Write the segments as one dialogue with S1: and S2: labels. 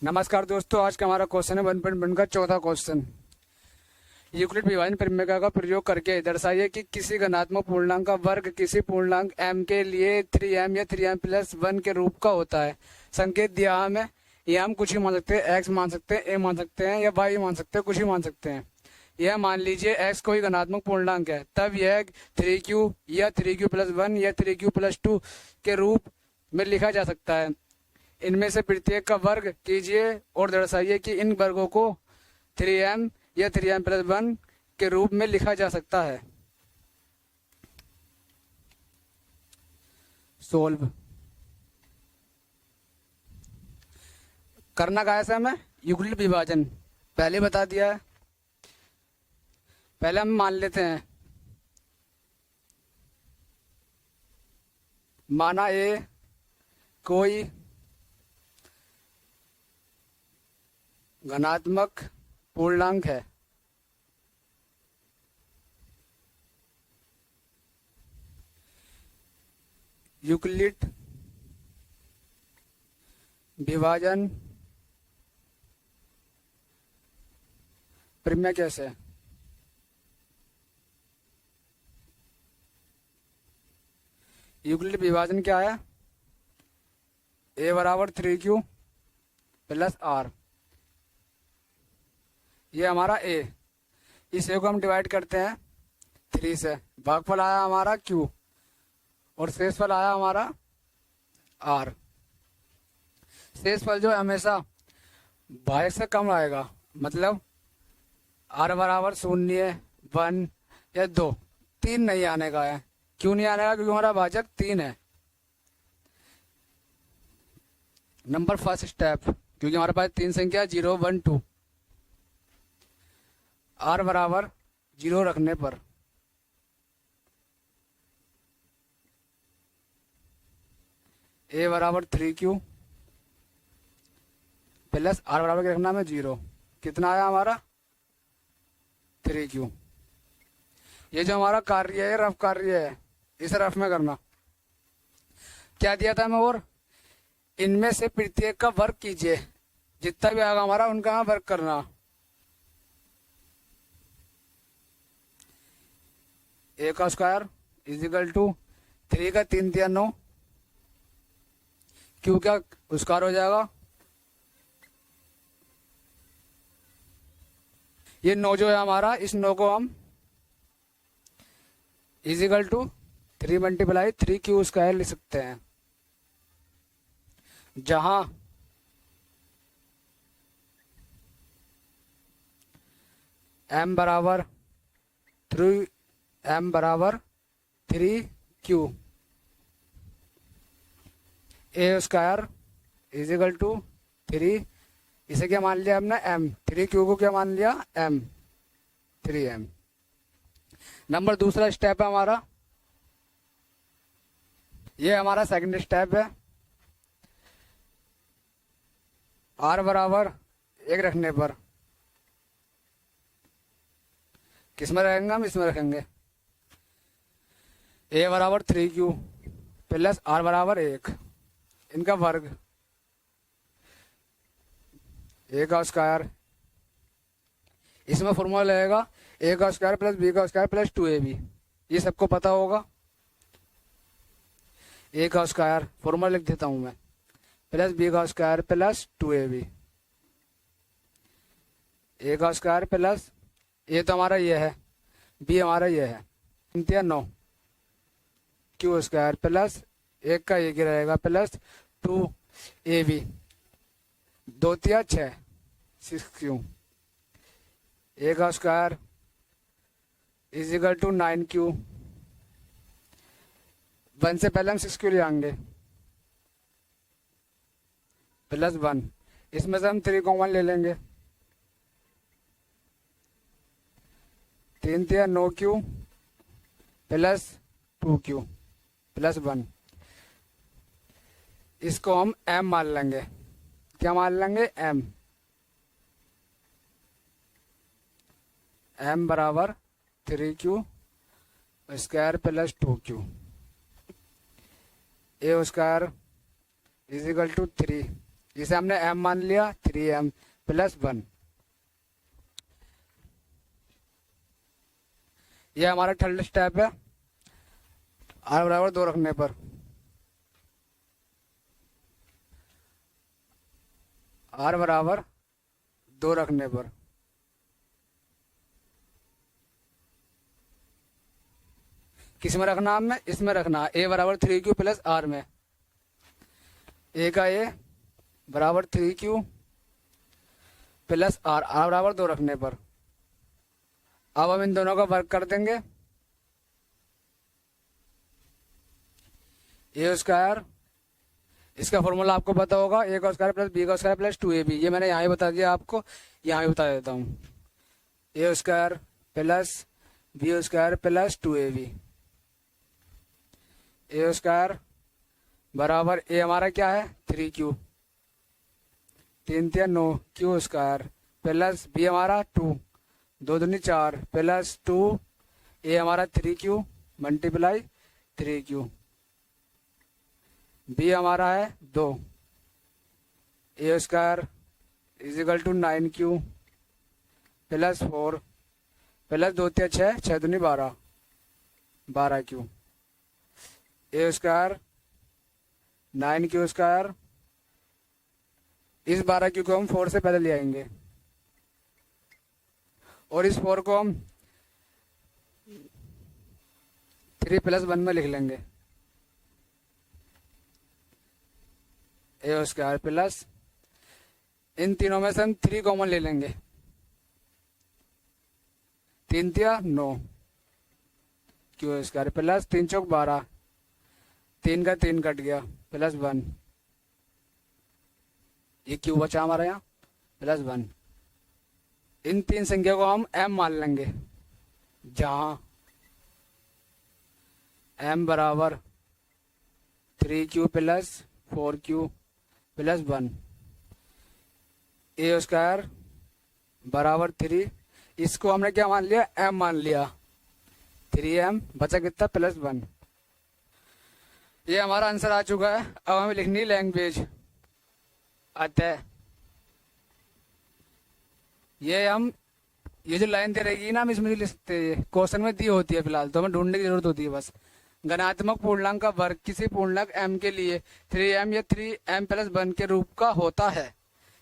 S1: नमस्कार दोस्तों, आज का हमारा क्वेश्चन है 1.1 का चौथा क्वेश्चन। यूक्लिड विभाजन प्रमेय का प्रयोग करके दर्शाइए कि किसी घनात्मक पूर्णांक का वर्ग किसी पूर्णांक m के लिए 3m या 3m+1 के रूप का होता है। संकेत दिया हमें, ये हम कुछ ही मान सकते हैं, x मान सकते हैं, a मान सकते हैं या y मान सकते हैं, कुछ ही मान सकते हैं। यह मान लीजिए x कोई घनात्मक पूर्णांक है, तब यह 3q या 3q+1 या 3q+2 के रूप में लिखा जा सकता है। इनमें से प्रत्येक का वर्ग कीजिए और दर्शाइए कि इन वर्गों को 3m या 3m+1 के रूप में लिखा जा सकता है। सोल्व करना का ऐसा हमें यूक्लिड विभाजन पहले बता दिया है। पहले हम मान लेते हैं, माना ए कोई घनात्मक पूर्णांक है। यूक्लिड विभाजन प्रमेय कैसे है? यूक्लिड विभाजन क्या है? a बराबर 3q प्लस r, ये हमारा a। इस a को हम डिवाइड करते हैं 3 से, भागफल आया हमारा q और शेषफल आया हमारा r। शेषफल जो है हमेशा भाज्य से कम आएगा, मतलब r बराबर 0, 1 या 2, 3 नहीं आने का है। क्यों नहीं आने का? क्योंकि हमारा भाजक 3 है। नंबर फर्स्ट स्टेप, क्योंकि हमारे पास 3 संख्या 0, 1, 2। r बराबर 0 रखने पर a बराबर 3q प्लस r बराबर क्या रखना है 0। कितना आया हमारा? 3q। ये जो हमारा कार्य है, रफ कार्य है, इस रफ में करना। क्या दिया था हमें? और इनमें से प्रत्येक का वर्ग कीजिए, जितना भी आएगा हमारा उनका वर्ग करना। a का स्क्वायर इजिकल टू 3 का 3 तिया 9, q क्या स्क्वायर हो जाएगा? ये 9 जो है हमारा, इस 9 को हम इजिकल टू 3 × 3q स्क्वायर लिख सकते हैं, जहां m बराबर 3q, a square is equal to 3, इसे क्या मान लिया हमने? m। 3q को क्या मान लिया? m, 3m। नंबर दूसरा स्टेप है हमारा, ये हमारा सेकंड स्टेप है। r बराबर 1 रखने पर किस में रखेंगे? हम इसमें रखेंगे। a बराबर 3q प्लस r बराबर 1, इनका वर्ग, a का स्क्वायर, इसमें फॉर्मूला लगेगा a का स्क्वायर प्लस b का स्क्वायर प्लस 2ab। ये सबको पता होगा। a का स्क्वायर फॉर्मूला लिख देता हूं मैं, प्लस b का स्क्वायर प्लस 2ab। a का स्क्वायर प्लस, a तो हमारा ये है, b हमारा ये है, 3 9, q स्क्वायर प्लस 1 का 1 ही रहेगा प्लस 2ab, 2 तिया 6, 6q। a का स्क्वायर इजिकल टू 9q, 1 से पहले हम 6q ले आएंगे प्लस 1, इसमें से हम 3 कॉमन ले लेंगे, 3 तिया 9q प्लस 2q प्लस 1। इसको हम m मान लेंगे। क्या मान लेंगे? m। m बराबर 3q square plus 2q, a square is equal to 3, जिसे हमने m मान लिया, 3m प्लस 1। यह हमारा थर्ड स्टेप है r बराबर 2 रखने पर। r बराबर 2 रखने पर किस में रखना हमने, इसमें रखना a बराबर 3q प्लस r में। a का a बराबर 3q प्लस r, r बराबर 2 रखने पर। अब हम इन दोनों का वर्क कर देंगे। ए स्क्वायर, इसका फॉर्मूला आपको पता होगा, ए का स्क्वायर प्लस बी का स्क्वायर प्लस 2ab। ये मैंने यहाँ ही बता दिया आपको, यहाँ ही बता देता हूँ। A square plus B square plus 2ab। A square बराबर ए हमारा क्या है 3q, 3 3 9 q square plus B हमारा 2, 2 दूनी 4 प्लस 2 ए हमारा 3q मल्टीप्लाई 3q। बी हमारा है 2। A square is equal to 9q plus 4 plus 2 3 6, 6 दूनी 12, 12q। ए स्क्वायर 9q स्क्वायर, इस 12q को हम 4 से पहले ले आएंगे और इस 4 को हम 3 प्लस 1 में लिख लेंगे। ए स्क्वायर प्लस, इन तीनों में से हम 3 कॉमन ले लेंगे, 3 3 9 q स्क्वायर प्लस 3 चौक 12, 3 का 3 कट गया प्लस 1, ये q बचा हमारा यहाँ प्लस 1। इन 3 संख्या को हम m मान लेंगे, जहां m बराबर 3q प्लस 4q प्लस 1। ए स्क्वायर बराबर 3, इसको हमने क्या मान लिया, m मान लिया, 3m बचा कितना प्लस 1। ये हमारा आंसर आ चुका है। अब हमें लिखनी लैंग्वेज। अतः ये जो लाइन दे रहेगी ना, हम इसमें लिख सकते हैं, क्वेश्चन में दी होती है फिलहाल, तो हमें ढूंढने की जरूरत होती है बस। घनात्मक पूर्णांक का वर्ग किसी पूर्णांक m के लिए 3m या 3m प्लस 1 के रूप का होता है।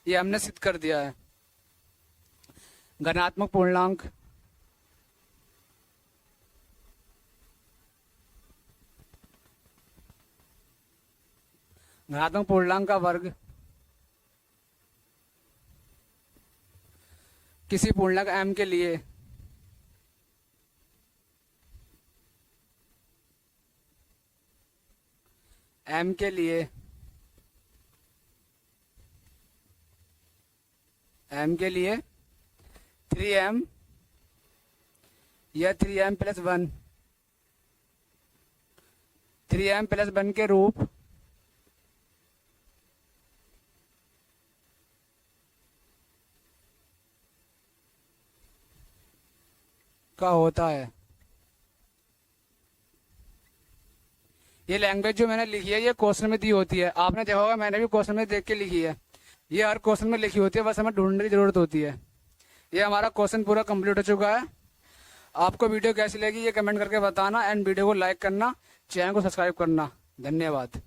S1: ये हमने सिद्ध कर दिया है। घनात्मक पूर्णांक का वर्ग किसी पूर्णांक m के लिए m के लिए 3m या 3m प्लस 1, 3m प्लस 1 के रूप का होता है। ये लैंग्वेज जो मैंने लिखी है, ये क्वेश्चन में दी होती है। आपने देखा होगा, मैंने भी क्वेश्चन में देख के लिखी है। ये हर क्वेश्चन में लिखी होती है, बस हमें ढूंढने की जरूरत होती है। ये हमारा क्वेश्चन पूरा कंप्लीट हो चुका है। आपको वीडियो कैसी लगी ये कमेंट करके बताना, एंड वीडियो को लाइक करना, चैनल को सब्सक्राइब करना। धन्यवाद।